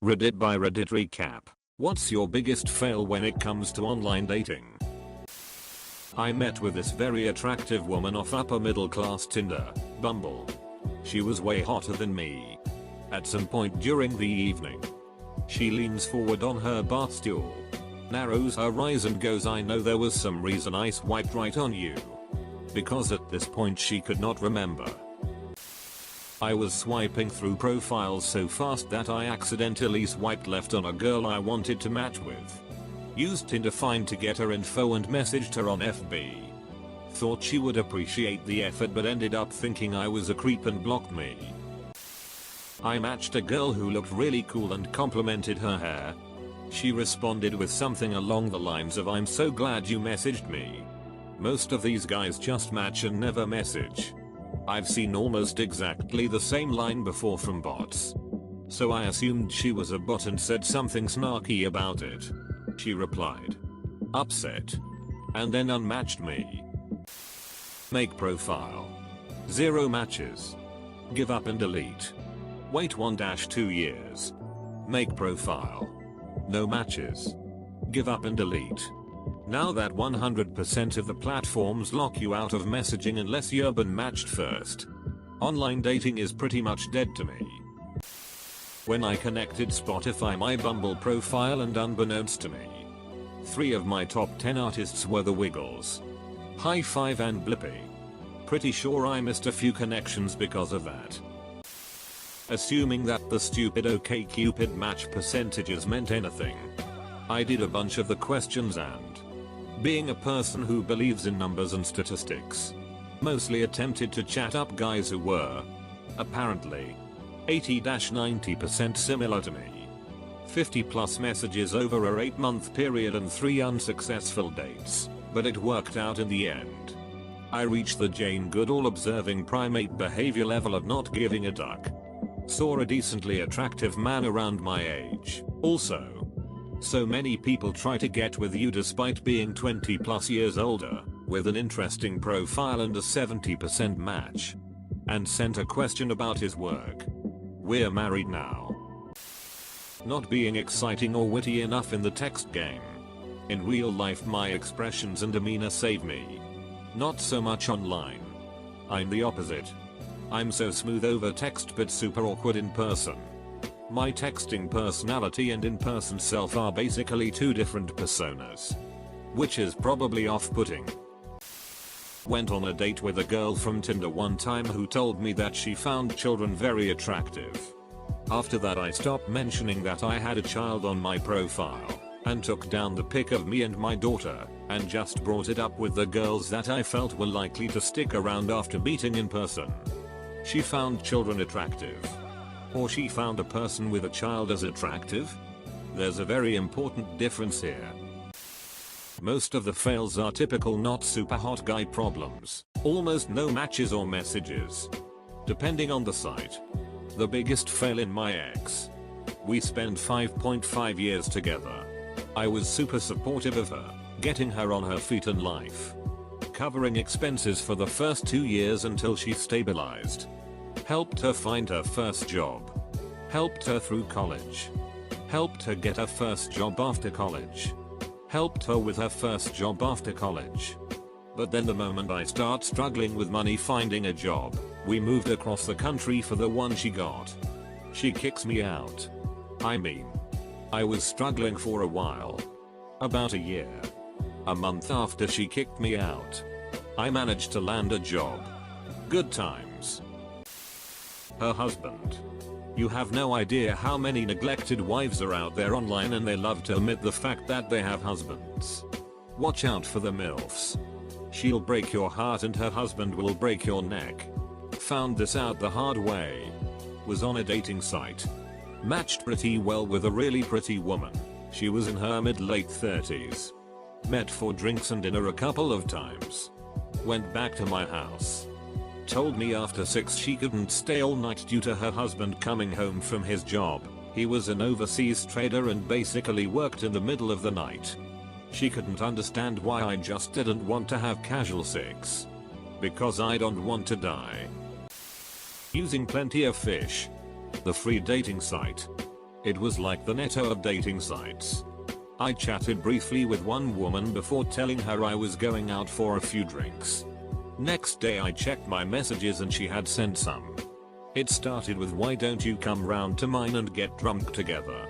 Reddit by Reddit recap. What's your biggest fail when it comes to online dating? I met with this very attractive woman off upper middle class Tinder, Bumble. She was way hotter than me. At some point during the evening, she leans forward on her bar stool, narrows her eyes and goes, "I know there was some reason I swiped right on you." Because at this point she could not remember. I was swiping through profiles so fast that I accidentally swiped left on a girl I wanted to match with. Used Tinder Find to get her info and messaged her on FB. Thought she would appreciate the effort but ended up thinking I was a creep and blocked me. I matched a girl who looked really cool and complimented her hair. She responded with something along the lines of, "I'm so glad you messaged me. Most of these guys just match and never message." I've seen almost exactly the same line before from bots. So I assumed she was a bot and said something snarky about it. She replied, "Upset," and then unmatched me. Make profile. 0 matches. Give up and delete. Wait 1-2 years. Make profile. No matches. Give up and delete. Now that 100% of the platforms lock you out of messaging unless you've been matched first, online dating is pretty much dead to me. When I connected Spotify my Bumble profile and unbeknownst to me, 3 of my top 10 artists were The Wiggles, High Five and Blippi. Pretty sure I missed a few connections because of that. Assuming that the stupid OkCupid match percentages meant anything, I did a bunch of the questions and, being a person who believes in numbers and statistics, mostly attempted to chat up guys who were, apparently, 80-90% similar to me. 50 plus messages over a 8-month period and 3 unsuccessful dates, but it worked out in the end. I reached the Jane Goodall observing primate behavior level of not giving a duck. Saw a decently attractive man around my age, also. So many people try to get with you despite being 20 plus years older, with an interesting profile and a 70% match. And sent a question about his work. We're married now. Not being exciting or witty enough in the text game. In real life my expressions and demeanor save me. Not so much online. I'm the opposite. I'm so smooth over text but super awkward in person. My texting personality and in-person self are basically 2 different personas. Which is probably off-putting. Went on a date with a girl from Tinder one time who told me that she found children very attractive. After that I stopped mentioning that I had a child on my profile, and took down the pic of me and my daughter, and just brought it up with the girls that I felt were likely to stick around after meeting in person. She found children attractive. Or she found a person with a child as attractive? There's a very important difference here. Most of the fails are typical not super hot guy problems. Almost no matches or messages. Depending on the site. The biggest fail in my ex. We spent 5.5 years together. I was super supportive of her, getting her on her feet in life. Covering expenses for the first 2 years until she stabilized. Helped her find her first job. Helped her through college. Helped her get her first job after college. Helped her with her first job after college. But then the moment I start struggling with money finding a job, we moved across the country for the one she got. She kicks me out. I mean, I was struggling for a while. About a year. A month after she kicked me out, I managed to land a job. Good times. Her husband. You have no idea how many neglected wives are out there online and they love to omit the fact that they have husbands. Watch out for the MILFs. She'll break your heart and her husband will break your neck. Found this out the hard way. Was on a dating site. Matched pretty well with a really pretty woman. She was in her mid-late 30s. Met for drinks and dinner a couple of times. Went back to my house. Told me after 6 she couldn't stay all night due to her husband coming home from his job. He was an overseas trader and basically worked in the middle of the night. She couldn't understand why I just didn't want to have casual sex. Because I don't want to die. Using Plenty of Fish. The free dating site. It was like the Netto of dating sites. I chatted briefly with one woman before telling her I was going out for a few drinks. Next day I checked my messages and she had sent some. It started with "Why don't you come round to mine and get drunk together?"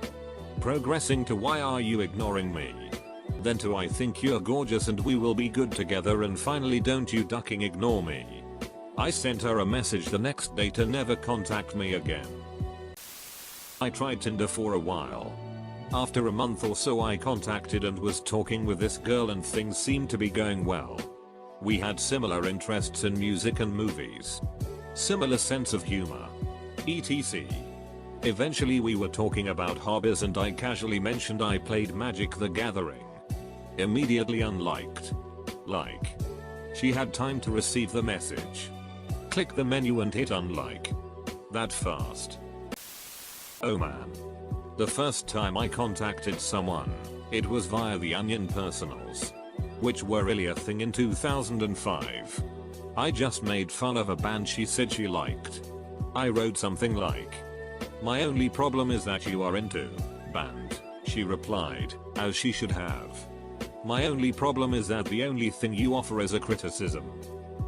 Progressing to "Why are you ignoring me?" Then to "I think you're gorgeous and we will be good together," and finally "Don't you ducking ignore me." I sent her a message the next day to never contact me again. I tried Tinder for a while. After a month or so I contacted and was talking with this girl and things seemed to be going well. We had similar interests in music and movies. Similar sense of humor. etc. Eventually we were talking about hobbies and I casually mentioned I played Magic the Gathering. Immediately unliked. Like. She had time to receive the message. Click the menu and hit unlike. That fast. Oh man. The first time I contacted someone, it was via the Onion personals. Which were really a thing in 2005. I just made fun of a band she said she liked. I wrote something like, "My only problem is that you are into band," she replied, as she should have. "My only problem is that the only thing you offer is a criticism."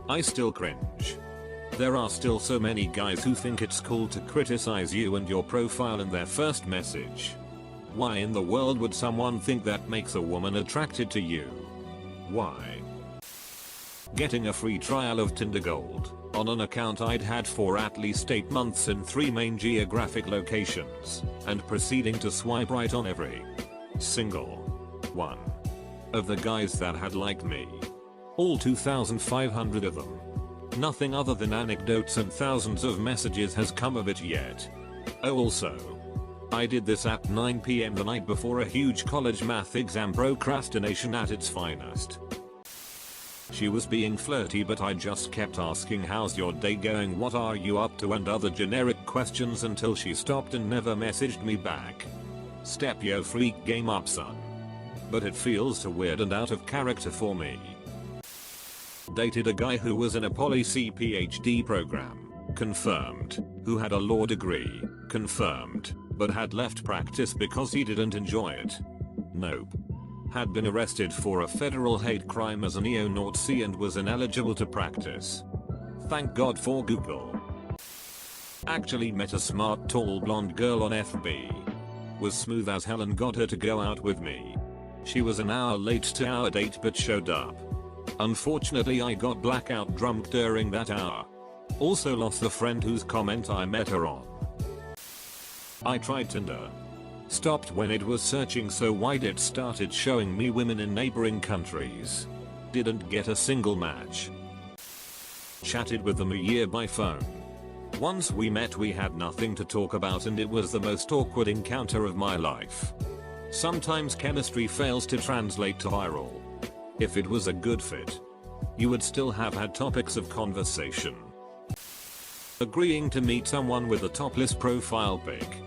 I still cringe. There are still so many guys who think it's cool to criticize you and your profile in their first message. Why in the world would someone think that makes a woman attracted to you? Why? Getting a free trial of Tinder Gold on an account I'd had for at least 8 months in 3 main geographic locations, and proceeding to swipe right on every single one of the guys that had liked me. All 2,500 of them. Nothing other than anecdotes and thousands of messages has come of it yet. Oh also, I did this at 9 PM the night before a huge college math exam, procrastination at its finest. She was being flirty but I just kept asking "How's your day going? What are you up to?" and other generic questions until she stopped and never messaged me back. Step your freak game up, son. But it feels too weird and out of character for me. Dated a guy who was in a Poli-C PhD program, confirmed, who had a law degree, confirmed, but had left practice because he didn't enjoy it. Nope. Had been arrested for a federal hate crime as a neo-Nazi and was ineligible to practice. Thank God for Google. Actually met a smart tall blonde girl on FB. Was smooth as hell and got her to go out with me. She was an hour late to our date but showed up. Unfortunately I got blackout drunk during that hour. Also lost the friend whose comment I met her on. I tried Tinder. Stopped when it was searching so wide it started showing me women in neighboring countries. Didn't get a single match. Chatted with them a year by phone. Once we met we had nothing to talk about and it was the most awkward encounter of my life. Sometimes chemistry fails to translate to viral. If it was a good fit, you would still have had topics of conversation. Agreeing to meet someone with a topless profile pic.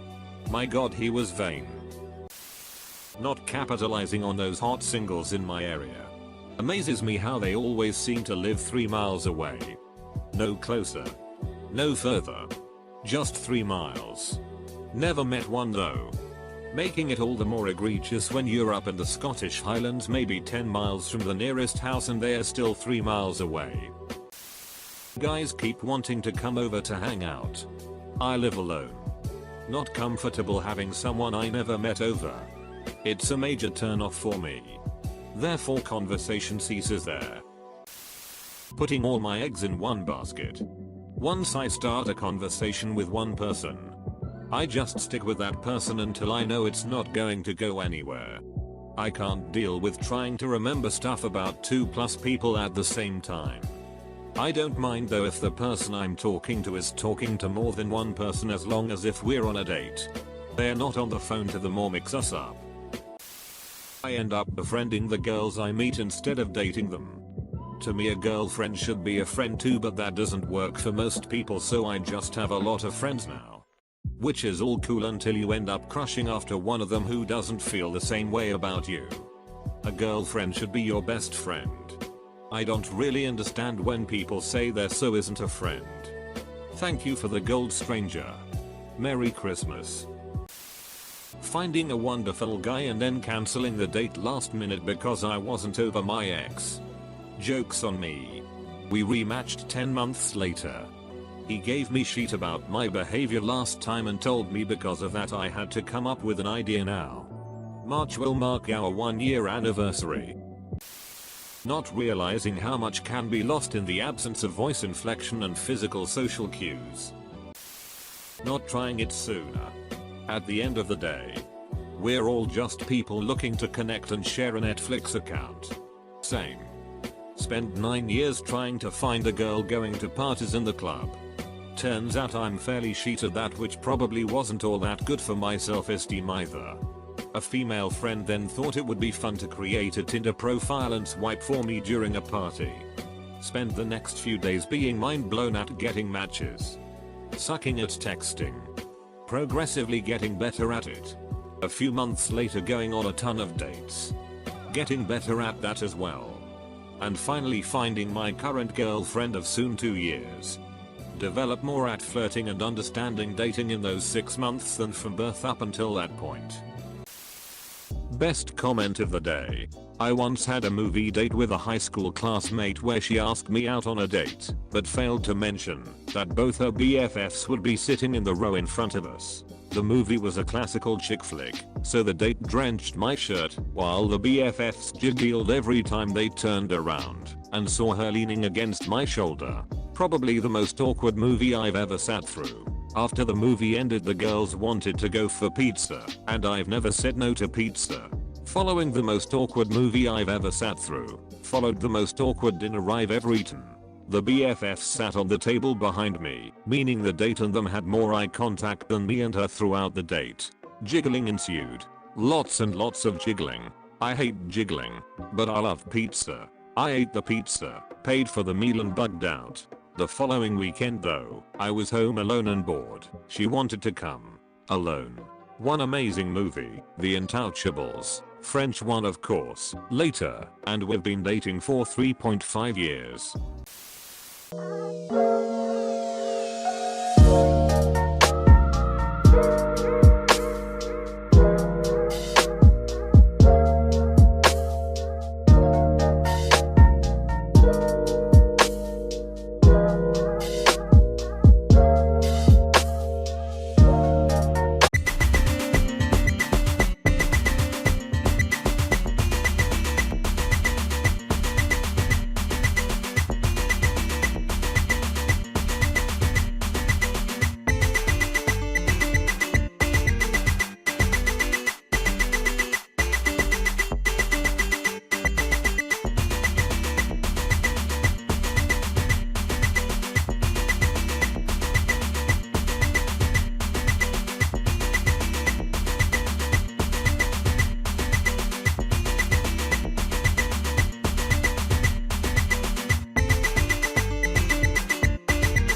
My god, he was vain. Not capitalizing on those hot singles in my area. Amazes me how they always seem to live 3 miles away. No closer. No further. Just 3 miles. Never met one though. Making it all the more egregious when you're up in the Scottish Highlands maybe 10 miles from the nearest house and they're still 3 miles away. Guys keep wanting to come over to hang out. I live alone. Not comfortable having someone I never met over. It's a major turn off for me. Therefore conversation ceases there. Putting all my eggs in one basket. Once I start a conversation with one person, I just stick with that person until I know it's not going to go anywhere. I can't deal with trying to remember stuff about 2+ people at the same time. I don't mind though if the person I'm talking to is talking to more than one person as long as if we're on a date, they're not on the phone to them or mix us up. I end up befriending the girls I meet instead of dating them. To me a girlfriend should be a friend too, but that doesn't work for most people, so I just have a lot of friends now. Which is all cool until you end up crushing after one of them who doesn't feel the same way about you. A girlfriend should be your best friend. I don't really understand when people say there so isn't a friend. Thank you for the gold, stranger. Merry Christmas. Finding a wonderful guy and then cancelling the date last minute because I wasn't over my ex. Joke's on me. We rematched 10 months later. He gave me shit about my behavior last time and told me because of that I had to come up with an idea now. March will mark our 1-year anniversary. Not realizing how much can be lost in the absence of voice inflection and physical social cues. Not trying it sooner. At the end of the day, we're all just people looking to connect and share a Netflix account. Same. Spent 9 years trying to find a girl going to parties in the club. Turns out I'm fairly shit at that, which probably wasn't all that good for my self-esteem either. A female friend then thought it would be fun to create a Tinder profile and swipe for me during a party. Spent the next few days being mind blown at getting matches. Sucking at texting. Progressively getting better at it. A few months later going on a ton of dates. Getting better at that as well. And finally finding my current girlfriend of soon 2 years. Develop more at flirting and understanding dating in those 6 months than from birth up until that point. Best comment of the day. I once had a movie date with a high school classmate where she asked me out on a date, but failed to mention that both her BFFs would be sitting in the row in front of us. The movie was a classical chick flick, so the date drenched my shirt while the BFFs giggled every time they turned around and saw her leaning against my shoulder. Probably the most awkward movie I've ever sat through. After the movie ended, the girls wanted to go for pizza, and I've never said no to pizza. Following the most awkward movie I've ever sat through, followed the most awkward dinner I've ever eaten. The BFFs sat on the table behind me, meaning the date and them had more eye contact than me and her throughout the date. Jiggling ensued. Lots and lots of jiggling. I hate jiggling, but I love pizza. I ate the pizza, paid for the meal and bugged out. The following weekend though, I was home alone and bored. She wanted to come. Alone. One amazing movie, The Intouchables. French one of course. Later, and we've been dating for 3.5 years.